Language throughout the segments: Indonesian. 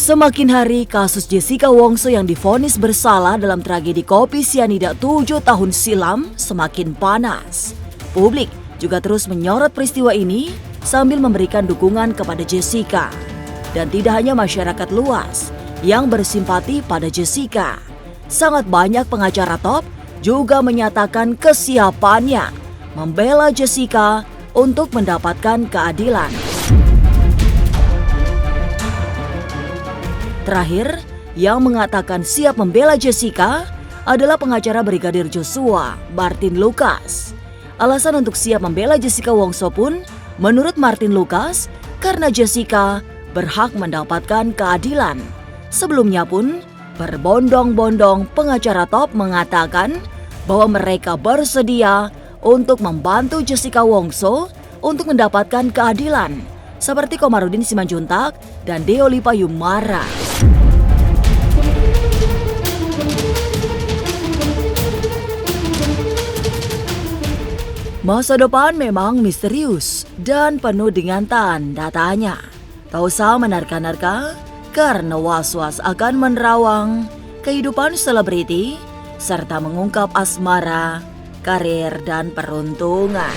Semakin hari, kasus Jessica Wongso yang divonis bersalah dalam tragedi kopi sianida 7 tahun silam semakin panas. Publik juga terus menyorot peristiwa ini sambil memberikan dukungan kepada Jessica. Dan tidak hanya masyarakat luas yang bersimpati pada Jessica. Sangat banyak pengacara top juga menyatakan kesiapannya membela Jessica untuk mendapatkan keadilan. Terakhir, yang mengatakan siap membela Jessica adalah pengacara Brigadir Joshua, Martin Lucas. Alasan untuk siap membela Jessica Wongso pun, menurut Martin Lucas, karena Jessica berhak mendapatkan keadilan. Sebelumnya pun, berbondong-bondong pengacara top mengatakan bahwa mereka bersedia untuk membantu Jessica Wongso untuk mendapatkan keadilan, seperti Komarudin Simanjuntak dan Deolipa Yumara. Masa depan memang misterius dan penuh dengan tanda tanya. Tak usah menerka-nerka karena was-was akan menerawang kehidupan selebriti serta mengungkap asmara, karir, dan peruntungan.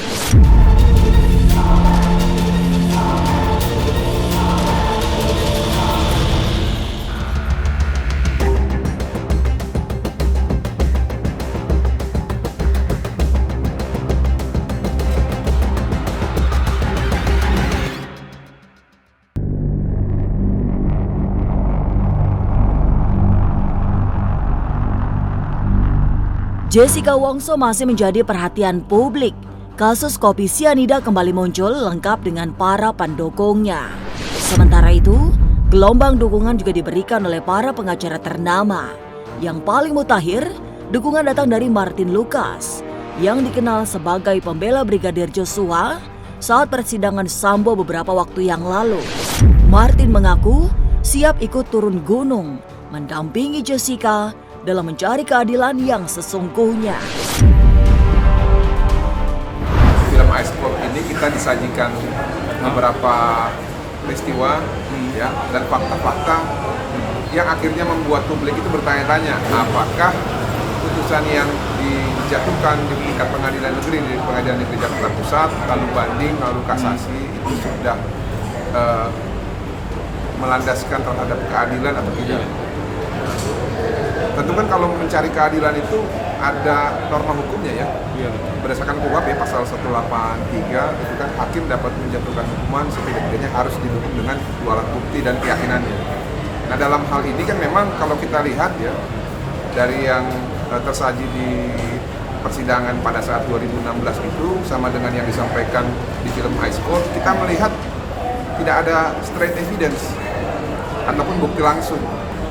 Jessica Wongso masih menjadi perhatian publik. Kasus kopi sianida kembali muncul lengkap dengan para pendukungnya. Sementara itu, gelombang dukungan juga diberikan oleh para pengacara ternama. Yang paling mutakhir, dukungan datang dari Martin Lucas, yang dikenal sebagai pembela Brigadir Joshua saat persidangan Sambo beberapa waktu yang lalu. Martin mengaku siap ikut turun gunung, mendampingi Jessica dalam mencari keadilan yang sesungguhnya. Film Ice Cold ini kita disajikan beberapa peristiwa ya, dan fakta-fakta yang akhirnya membuat publik itu bertanya-tanya apakah putusan yang dijatuhkan di tingkat pengadilan negeri, di pengadilan negeri Jakarta Pusat, lalu banding, lalu kasasi itu sudah melandaskan terhadap keadilan atau tidak. Tentu kan kalau mencari keadilan itu ada norma hukumnya ya. Berdasarkan KUHP ya, pasal 183 itu kan hakim dapat menjatuhkan hukuman setidak-tidaknya harus didukung dengan dua alat bukti dan keyakinannya. Nah dalam hal ini kan memang kalau kita lihat ya dari yang tersaji di persidangan pada saat 2016 itu sama dengan yang disampaikan di film Ice Cold, kita melihat tidak ada straight evidence ataupun bukti langsung.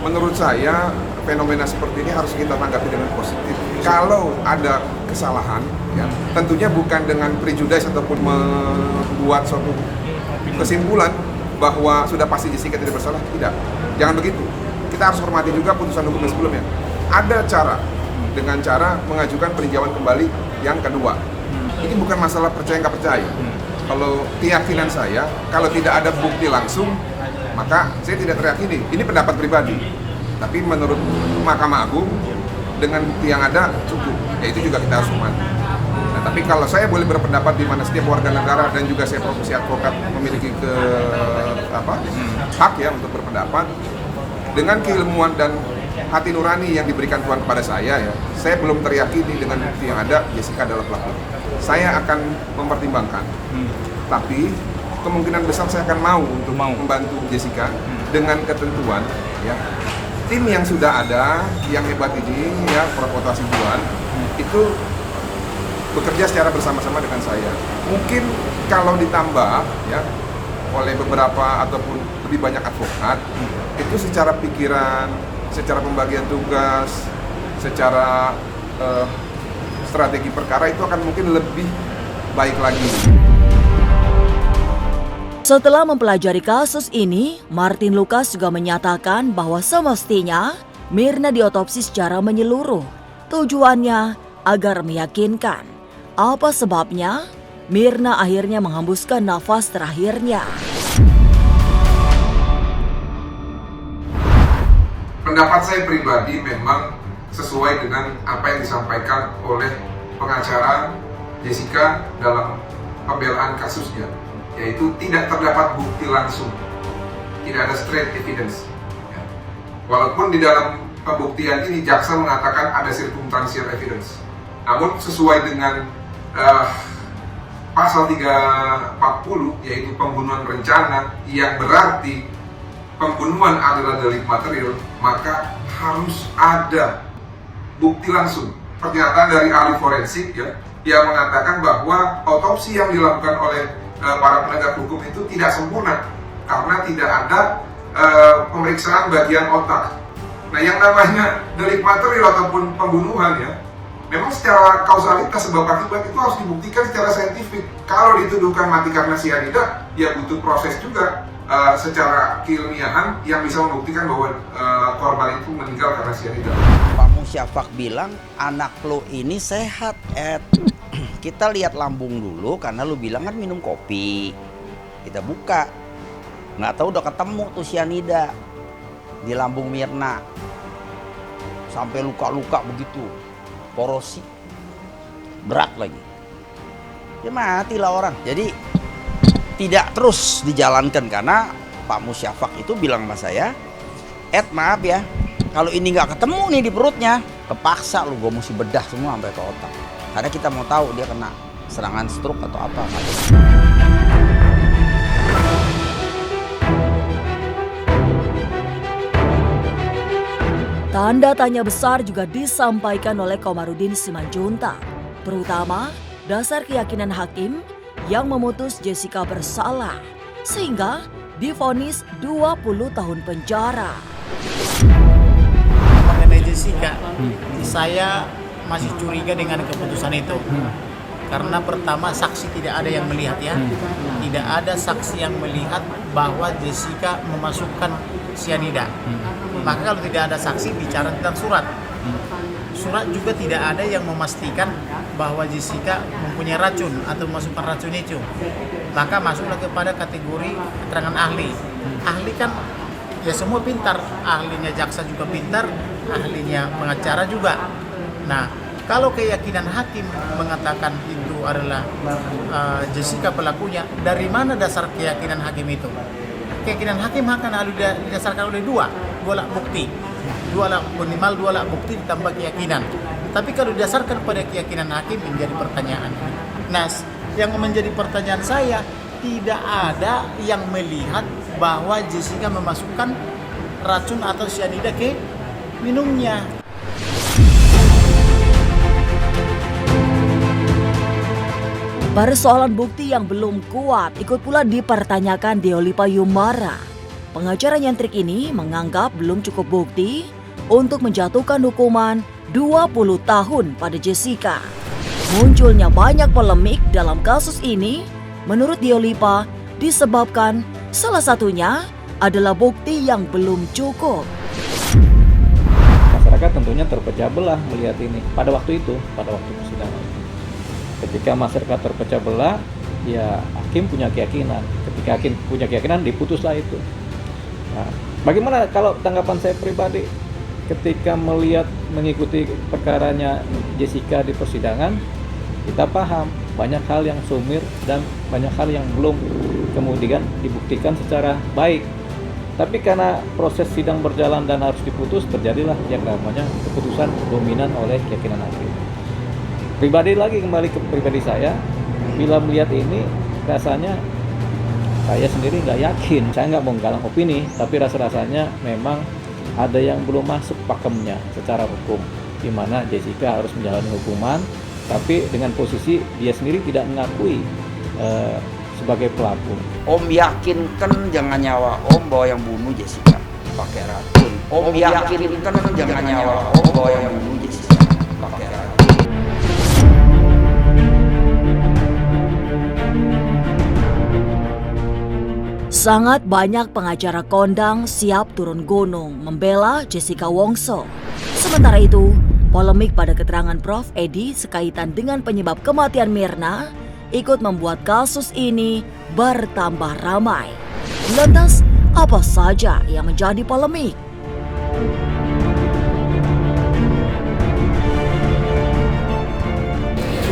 Menurut saya fenomena seperti ini harus kita tanggapi dengan positif. Kalau ada kesalahan, ya, tentunya bukan dengan prejudice ataupun membuat suatu kesimpulan bahwa sudah pasti Jessica tidak bersalah, tidak. Jangan begitu. Kita harus hormati juga putusan hukum sebelumnya. Ada cara, dengan cara mengajukan peninjauan kembali yang kedua. Ini bukan masalah percaya nggak percaya. Kalau keyakinan saya, kalau tidak ada bukti langsung, maka saya tidak teryakini. Ini pendapat pribadi. Tapi menurut Mahkamah Agung, dengan bukti yang ada cukup. Ya itu juga kita harus hormati. Nah, tapi kalau saya boleh berpendapat di mana setiap warga negara dan juga saya profesi advokat memiliki hak ya untuk berpendapat, dengan keilmuan dan hati nurani yang diberikan Tuhan kepada saya ya, saya belum teryakini dengan bukti yang ada Jessica adalah pelaku. Saya akan mempertimbangkan. Tapi kemungkinan besar saya akan mau untuk membantu Jessica dengan ketentuan ya. Tim yang sudah ada, yang hebat ini ya, Prapota Hasibuan itu bekerja secara bersama-sama dengan saya. Mungkin kalau ditambah ya oleh beberapa ataupun lebih banyak advokat, itu secara pikiran, secara pembagian tugas, secara strategi perkara itu akan mungkin lebih baik lagi. Setelah mempelajari kasus ini, Martin Lucas juga menyatakan bahwa semestinya Mirna diotopsi secara menyeluruh. Tujuannya agar meyakinkan apa sebabnya Mirna akhirnya menghembuskan nafas terakhirnya. Pendapat saya pribadi memang sesuai dengan apa yang disampaikan oleh pengacara Jessica dalam pembelaan kasusnya, yaitu tidak terdapat bukti langsung, tidak ada straight evidence. Walaupun di dalam pembuktian ini jaksa mengatakan ada circumstantial evidence, namun sesuai dengan pasal 340, yaitu pembunuhan berencana yang berarti pembunuhan adalah delik material, maka harus ada bukti langsung. Pernyataan dari ahli forensik ya, yang mengatakan bahwa otopsi yang dilakukan oleh para penegak hukum itu tidak sempurna karena tidak ada pemeriksaan bagian otak. Nah, yang namanya delik material ataupun pembunuhan ya, memang secara kausalitas sebab akibat itu harus dibuktikan secara saintifik. Kalau dituduhkan mati karena sianida, ya butuh proses juga secara keilmiahan yang bisa membuktikan bahwa korban itu meninggal karena sianida. Pak Musyafak bilang anak lo ini sehat, Ed. Kita lihat lambung dulu karena lo bilang kan minum kopi. Kita buka, nggak tahu udah ketemu tuh sianida di lambung Mirna, sampai luka-luka begitu, porosi, berat lagi. Ya matilah orang. Jadi tidak terus dijalankan karena Pak Musyafak itu bilang sama saya, Ed maaf ya, kalau ini nggak ketemu nih di perutnya, kepaksa lu gue mesti bedah semua sampai ke otak. Karena kita mau tahu dia kena serangan stroke atau apa. Tanda tanya besar juga disampaikan oleh Komarudin Simanjuntak, terutama dasar keyakinan hakim yang memutus Jessica bersalah sehingga divonis 20 tahun penjara. Mengenai Jessica, saya masih curiga dengan keputusan itu. Karena pertama saksi tidak ada yang melihat ya. Tidak ada saksi yang melihat bahwa Jessica memasukkan sianida. Maka kalau tidak ada saksi bicara tentang surat. Surat juga tidak ada yang memastikan bahwa Jessica mempunyai racun atau memasukkan racun itu. Maka masuklah kepada kategori keterangan ahli. Ahli kan ya semua pintar, ahlinya jaksa juga pintar, ahlinya pengacara juga. Nah, kalau keyakinan hakim mengatakan itu adalah Jessica pelakunya, dari mana dasar keyakinan hakim itu? Keyakinan hakim akan didasarkan oleh dua alat bukti. Minimal dua alat bukti ditambah keyakinan. Tapi kalau didasarkan pada keyakinan hakim menjadi pertanyaan. Nah, yang menjadi pertanyaan saya, tidak ada yang melihat bahwa Jessica memasukkan racun atau sianida ke minumnya. Persoalan bukti yang belum kuat ikut pula dipertanyakan Deolipa Yumara. Pengacara nyentrik ini menganggap belum cukup bukti untuk menjatuhkan hukuman 20 tahun pada Jessica. Munculnya banyak polemik dalam kasus ini menurut Deolipa disebabkan salah satunya adalah bukti yang belum cukup. Masyarakat tentunya terpecah belah melihat ini pada waktu persidangan. Ketika masyarakat terpecah belah, ya hakim punya keyakinan. Ketika hakim punya keyakinan, diputuslah itu. Nah, bagaimana kalau tanggapan saya pribadi ketika mengikuti perkaranya Jessica di persidangan, kita paham banyak hal yang sumir dan banyak hal yang belum kemudian dibuktikan secara baik. Tapi karena proses sidang berjalan dan harus diputus, terjadilah yang namanya keputusan dominan oleh keyakinan hakim. Kembali ke pribadi saya, bila melihat ini rasanya saya sendiri nggak yakin. Saya nggak mau menggalang opini, tapi rasanya memang ada yang belum masuk pakemnya secara hukum, di mana Jessica harus menjalani hukuman, tapi dengan posisi dia sendiri tidak mengakui sebagai pelaku. Om yakinkan jangan nyawa Om bahwa yang bunuh Jessica pakai racun. Om yakinkan jangan nyawa Om bahwa yang bunuh Jessica pakai racun. Sangat banyak pengacara kondang siap turun gunung membela Jessica Wongso. Sementara itu, polemik pada keterangan Prof. Edi sekaitan dengan penyebab kematian Mirna ikut membuat kasus ini bertambah ramai. Lantas, apa saja yang menjadi polemik?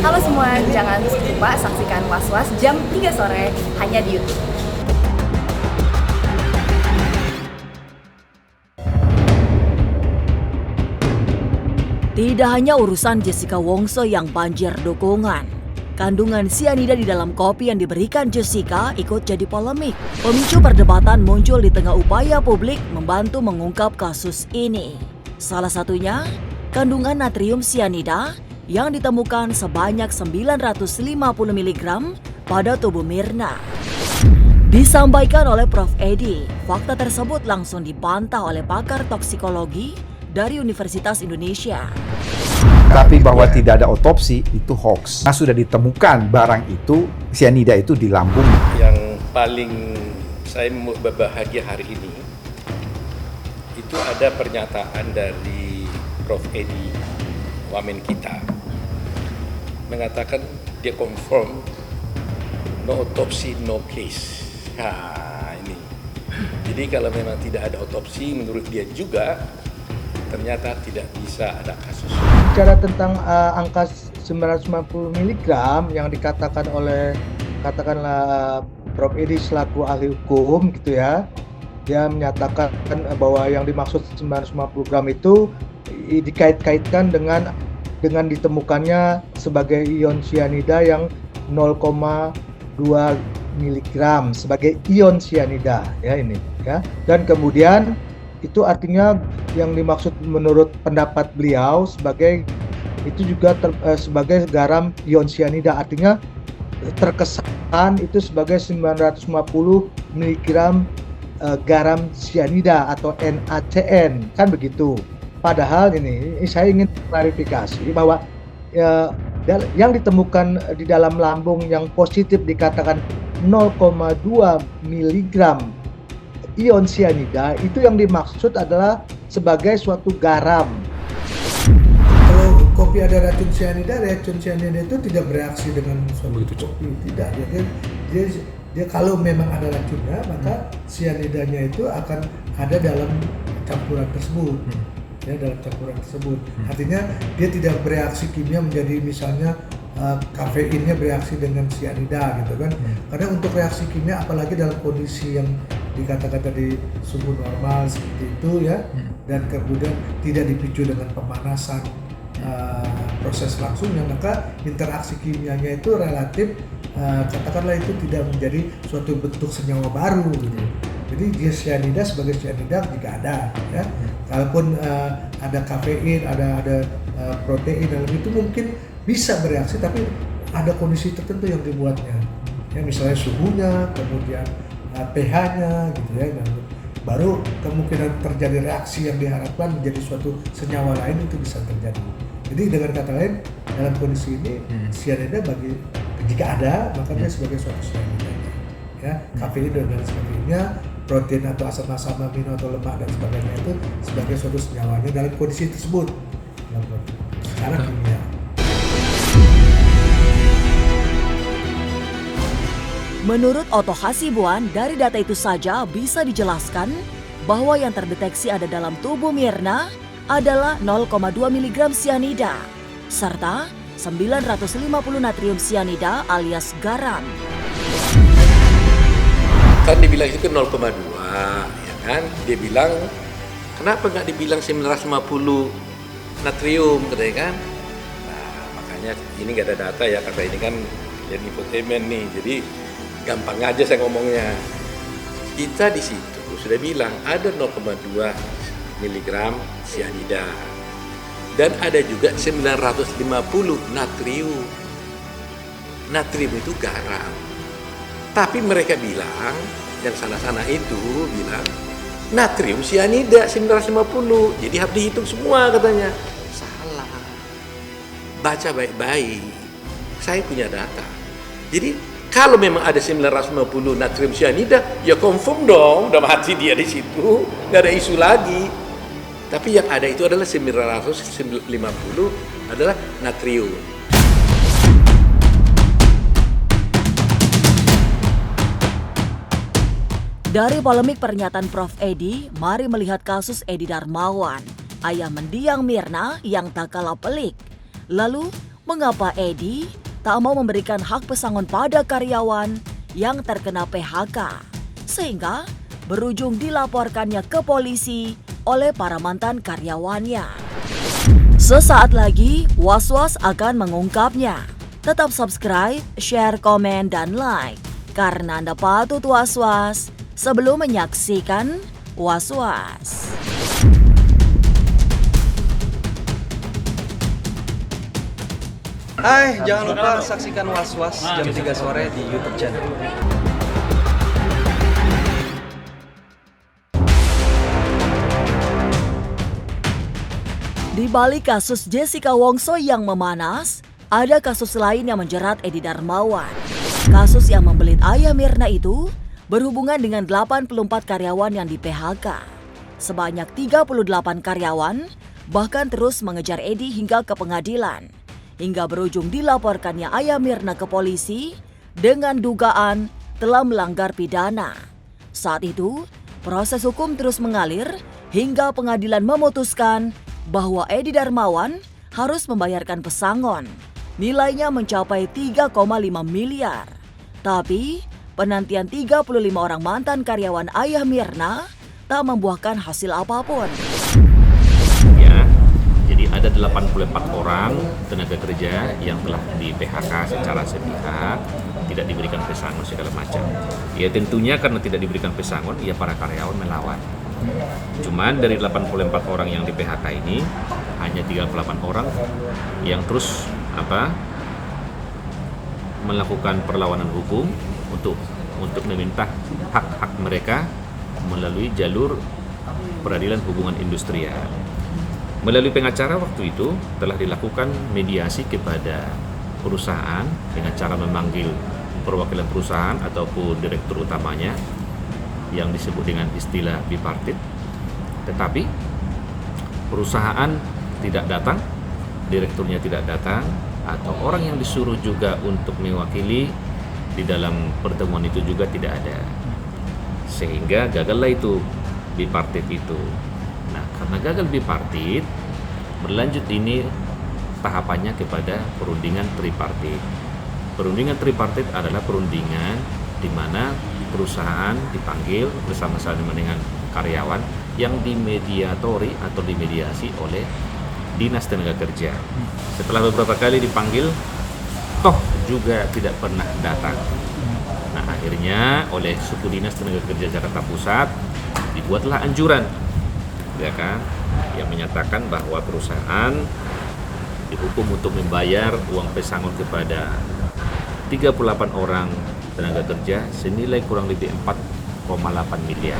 Halo semua, jangan lupa saksikan Was-Was jam 3 sore hanya di YouTube. Tidak hanya urusan Jessica Wongso yang banjir dukungan. Kandungan sianida di dalam kopi yang diberikan Jessica ikut jadi polemik. Pemicu perdebatan muncul di tengah upaya publik membantu mengungkap kasus ini. Salah satunya, kandungan natrium sianida yang ditemukan sebanyak 950 mg pada tubuh Mirna. Disampaikan oleh Prof. Edi, fakta tersebut langsung dibantah oleh pakar toksikologi dari Universitas Indonesia. Tapi bahwa tidak ada otopsi itu hoax. Nah, sudah ditemukan barang itu, sianida itu di lambung. Yang paling saya berbahagia hari ini itu ada pernyataan dari Prof. Edi, wamen kita, mengatakan dia confirm no autopsy, no case. Nah, ini. Jadi kalau memang tidak ada otopsi, menurut dia juga ternyata tidak bisa ada kasus. Bicara tentang angka 950 mg yang dikatakan oleh katakanlah Prof. Edi selaku ahli hukum gitu ya, dia menyatakan bahwa yang dimaksud 950 gram itu dikait-kaitkan dengan ditemukannya sebagai ion sianida yang 0,2 mg sebagai ion sianida ya ini ya, dan kemudian itu artinya yang dimaksud menurut pendapat beliau sebagai itu juga sebagai garam ion sianida, artinya terkesan itu sebagai 950 mg garam sianida atau NaCN kan begitu. Padahal ini saya ingin klarifikasi bahwa yang ditemukan di dalam lambung yang positif dikatakan 0,2 mg ion sianida itu yang dimaksud adalah sebagai suatu garam. Kalau kopi ada racun sianida itu tidak bereaksi dengan suatu kopi, tidak. Dia kalau memang ada racunnya maka sianidanya itu akan ada dalam campuran tersebut. Ya, dalam campuran tersebut. Artinya dia tidak bereaksi kimia menjadi misalnya kafeinnya bereaksi dengan sianida gitu kan. Karena untuk reaksi kimia apalagi dalam kondisi yang dikatakan tadi suhu normal seperti itu ya, dan kemudian tidak dipicu dengan pemanasan proses langsungnya, maka interaksi kimianya itu relatif katakanlah itu tidak menjadi suatu bentuk senyawa baru gitu. Jadi dia sianida sebagai sianida jika ada ya. Kalaupun ada kafein, ada protein dalam itu mungkin bisa bereaksi, tapi ada kondisi tertentu yang dibuatnya. Ya misalnya suhunya, kemudian pH-nya gitu ya, dan baru kemungkinan terjadi reaksi yang diharapkan menjadi suatu senyawa lain itu bisa terjadi. Jadi dengan kata lain dalam kondisi ini sianida bagi jika ada maka dia sebagai suatu sianida ya, kafein dan sebagainya, protein atau asam-asam amino atau lemak dan sebagainya itu sebagai suatu senyawanya dalam kondisi tersebut secara kimia. Menurut Otto Hasibuan, dari data itu saja bisa dijelaskan bahwa yang terdeteksi ada dalam tubuh Mirna adalah 0,2 mg sianida serta 950 natrium sianida alias garam. Kan dibilang itu 0,2 ya kan, dia bilang kenapa nggak dibilang 950 natrium katanya kan. Nah makanya ini nggak ada data ya, karena ini kan jadi infotainment nih, jadi gampang aja saya ngomongnya. Kita di situ sudah bilang ada 0,2 mg sianida dan ada juga 950 natrium. Natrium itu garam. Tapi mereka bilang, yang sana-sana itu bilang natrium sianida 950. Jadi harus dihitung semua katanya. Salah. Baca baik-baik. Saya punya data. Jadi kalau memang ada 950 natrium sianida, ya confirm dong, udah mati dia di situ, nggak ada isu lagi. Tapi yang ada itu adalah 950 adalah natrium. Dari polemik pernyataan Prof. Edi, mari melihat kasus Edi Darmawan, ayah mendiang Mirna yang tak kalah pelik. Lalu, mengapa Edi tak mau memberikan hak pesangon pada karyawan yang terkena PHK, sehingga berujung dilaporkannya ke polisi oleh para mantan karyawannya. Sesaat lagi, Was-Was akan mengungkapnya. Tetap subscribe, share, komen, dan like, karena Anda patut was-was sebelum menyaksikan Was-Was. Hai, jangan lupa saksikan Was-Was jam 3 sore di YouTube channel. Di balik kasus Jessica Wongso yang memanas, ada kasus lain yang menjerat Edi Darmawan. Kasus yang membelit ayah Mirna itu berhubungan dengan 84 karyawan yang di PHK. Sebanyak 38 karyawan bahkan terus mengejar Edi hingga ke pengadilan, hingga berujung dilaporkannya ayah Mirna ke polisi dengan dugaan telah melanggar pidana. Saat itu, proses hukum terus mengalir hingga pengadilan memutuskan bahwa Edi Darmawan harus membayarkan pesangon. Nilainya mencapai 3,5 miliar. Tapi, penantian 35 orang mantan karyawan ayah Mirna tak membuahkan hasil apapun. Ya, jadi ada 84 orang tenaga kerja yang telah di PHK secara sepihak, tidak diberikan pesangon segala macam. Ya tentunya karena tidak diberikan pesangon, ya para karyawan melawan. Cuman dari 84 orang yang di PHK ini, hanya 38 orang yang terus melakukan perlawanan hukum untuk meminta hak-hak mereka melalui jalur peradilan hubungan industrial. Melalui pengacara waktu itu telah dilakukan mediasi kepada perusahaan dengan cara memanggil perwakilan perusahaan ataupun direktur utamanya yang disebut dengan istilah bipartit. Tetapi perusahaan tidak datang, direkturnya tidak datang, atau orang yang disuruh juga untuk mewakili di dalam pertemuan itu juga tidak ada. Sehingga gagallah itu bipartit itu. Nah, karena gagal bipartit, berlanjut ini tahapannya kepada perundingan tripartit. Perundingan tripartit adalah perundingan di mana perusahaan dipanggil bersama-sama dengan karyawan yang dimediatori atau dimediasi oleh Dinas Tenaga Kerja. Setelah beberapa kali dipanggil, toh juga tidak pernah datang. Nah, akhirnya oleh suku Dinas Tenaga Kerja Jakarta Pusat dibuatlah anjuran, ya kan, yang menyatakan bahwa perusahaan dihukum untuk membayar uang pesangon kepada 38 orang tenaga kerja senilai kurang lebih 4,8 miliar.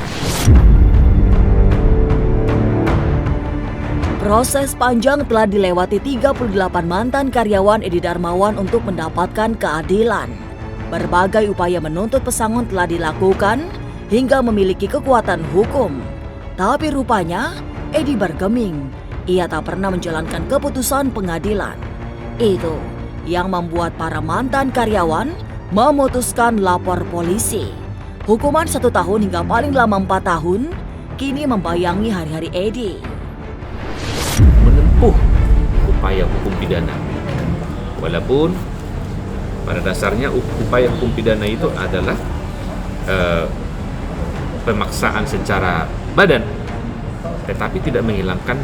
Proses panjang telah dilewati 38 mantan karyawan Edi Darmawan untuk mendapatkan keadilan. Berbagai upaya menuntut pesangon telah dilakukan hingga memiliki kekuatan hukum. Tapi rupanya Edi bergeming. Ia tak pernah menjalankan keputusan pengadilan. Itu yang membuat para mantan karyawan memutuskan lapor polisi. Hukuman 1 tahun hingga paling lama 4 tahun kini membayangi hari-hari Edi. Menempuh upaya hukum pidana, walaupun pada dasarnya upaya hukum pidana itu adalah pemaksaan secara badan, tetapi tidak menghilangkan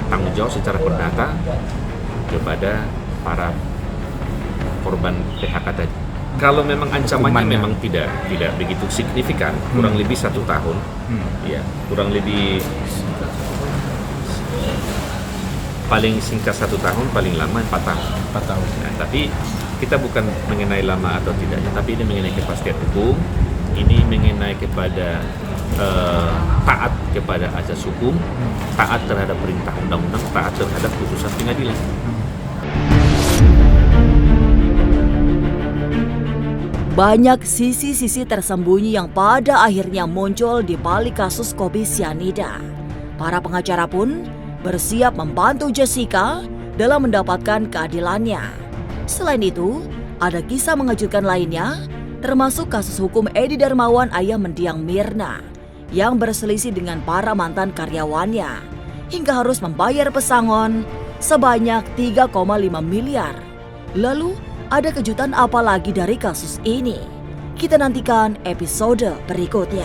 tanggung jawab secara perdata kepada para korban PHK tadi. Kalau memang ancamannya memang tidak begitu signifikan, kurang lebih 1 tahun, ya kurang lebih paling singkat 1 tahun, paling lama 4 tahun. 4 tahun. Nah, tapi kita bukan mengenai lama atau tidaknya, tapi ini mengenai kepastian hukum, ini mengenai kepada taat kepada azas hukum, taat terhadap perintah undang-undang, taat terhadap putusan pengadilan. Banyak sisi-sisi tersembunyi yang pada akhirnya muncul di balik kasus kopi sianida. Para pengacara pun bersiap membantu Jessica dalam mendapatkan keadilannya. Selain itu, ada kisah mengejutkan lainnya, termasuk kasus hukum Edi Darmawan ayah mendiang Mirna yang berselisih dengan para mantan karyawannya hingga harus membayar pesangon sebanyak 3,5 miliar. Lalu, ada kejutan apa lagi dari kasus ini? Kita nantikan episode berikutnya.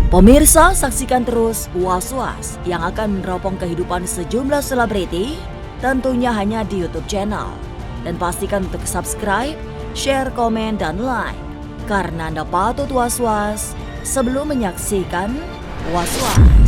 Pemirsa, saksikan terus Was-Was yang akan meneropong kehidupan sejumlah selebriti, tentunya hanya di YouTube channel. Dan pastikan untuk subscribe, share, komen, dan like. Karena Anda patut was-was sebelum menyaksikan Was-Was.